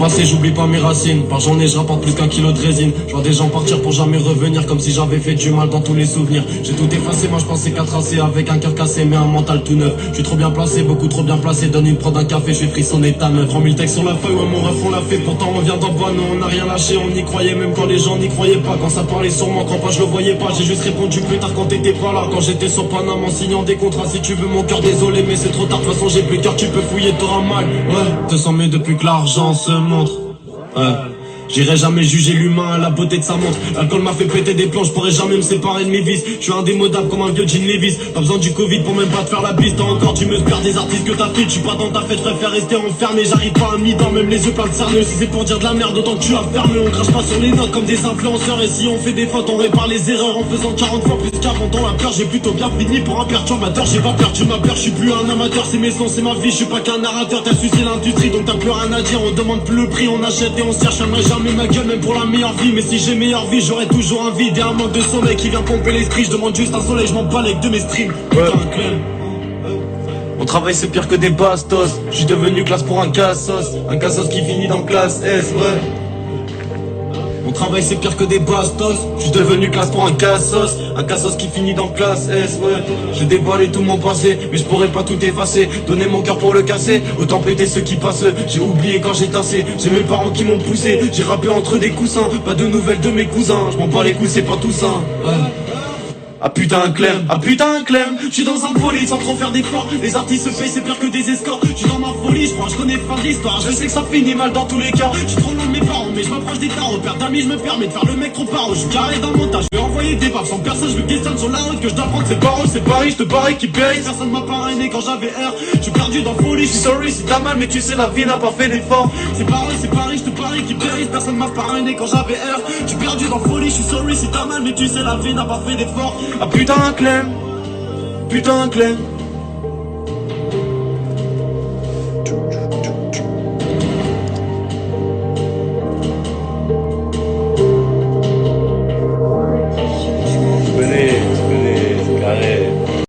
passé, j'oublie pas mes racines. Par journée, je rapporte plus qu'un kilo de résine. Je vois des gens partir pour jamais revenir, comme si j'avais fait du mal dans tous les souvenirs. J'ai tout effacé, moi je pensais qu'à tracer avec un cœur cassé, mais un mental tout neuf. Je suis trop bien placé, beaucoup trop bien placé. Donne une prod d'un café, je fais frissonner ta meuf. 3000 textes sur la feuille, ouais mon ref on l'a fait. Pourtant on vient d'en bas, non on n'a rien lâché. On y croyait même quand les gens n'y croyaient pas. Quand ça parlait sur moi, quand pas je le voyais pas. J'ai juste répondu plus tard quand t'étais pas là. Quand j'étais sur Paname en signant des contrats. Si tu veux mon cœur, désolé mais c'est trop tard. De toute façon j'ai plus de cœur, tu peux fouiller, t'auras mal. Ouais, 200 000 depuis que l'argent se montre. Ouais. J'irai jamais juger l'humain à la beauté de sa montre. L'alcool m'a fait péter des plombs, je pourrais jamais me séparer de mes vices. Je suis indémodable comme un vieux jean Levi's. Pas besoin du Covid pour même pas te faire la bise. T'as encore du me faire des artistes que t'as fait. Je suis pas dans ta fête, je préfère rester enfermé. J'arrive pas à mi-temps, même les yeux pleins de cerneux. Si c'est pour dire de la merde, autant que tu as fermé. On crache pas sur les notes comme des influenceurs. Et si on fait des fautes, on répare les erreurs en faisant 40 fois plus qu'avant. Dans la peur, j'ai plutôt bien fini pour un perturbateur. J'ai pas perdu ma peur, je suis plus un amateur. C'est mes sons, c'est ma vie, je suis pas qu'un narrateur. T'as sucé l'industrie, donc t'as plus rien à dire. On demande plus le prix, on achète et on se cherche. J'aimerais jamais ma gueule, même pour la meilleure vie. Mais si j'ai meilleure vie, j'aurai toujours un vide et un manque de sommeil qui vient pomper l'esprit. Je demande juste un soleil, je m'en bats avec de mes streams. Putain, mon travail c'est pire que des bastos. Je suis devenu classe pour un cassos. Un cassos qui finit dans classe S, ouais. Mon travail c'est pire que des bastos. Je suis devenu classe pour un cassos. Un cassos qui finit dans classe S, ouais. J'ai déballé tout mon passé, mais je pourrais pas tout effacer. Donner mon cœur pour le casser, autant péter ceux qui passent. J'ai oublié quand j'ai tassé, j'ai mes parents qui m'ont poussé. J'ai rappé entre des coussins, pas de nouvelles de mes cousins. Je m'en bats les couilles, c'est pas tout ça, ouais. Ah putain Clem, ah putain Clem. Je suis dans un bolide sans trop faire d'efforts. Les artistes se payent, c'est pire que des escorts. Je suis dans ma folie, je crois, je connais fin de l'histoire. Je sais que ça finit mal dans tous les cas. Je suis trop loin de mes parents, mais je m'approche des tarots. Père d'amis, je me permets de faire le mec trop paro. Je suis carré dans mon tas, je vais envoyer des baffes sans personne. Je me questionne sur la route que je dois prendre. C'est pas c'est Paris, je te parie qui périt. Personne m'a parrainé quand j'avais R. Je suis perdu dans folie, je suis sorry si t'as mal, mais tu sais la vie n'a pas fait d'effort. C'est Paris, je te parie qui périt. Personne m'a parrainé quand j'avais R. Je suis perdu dans folie, je suis sorry si t'as mal, mais tu sais la vie n'a pas fait d'effort. Ah putain Clem, putain Clem.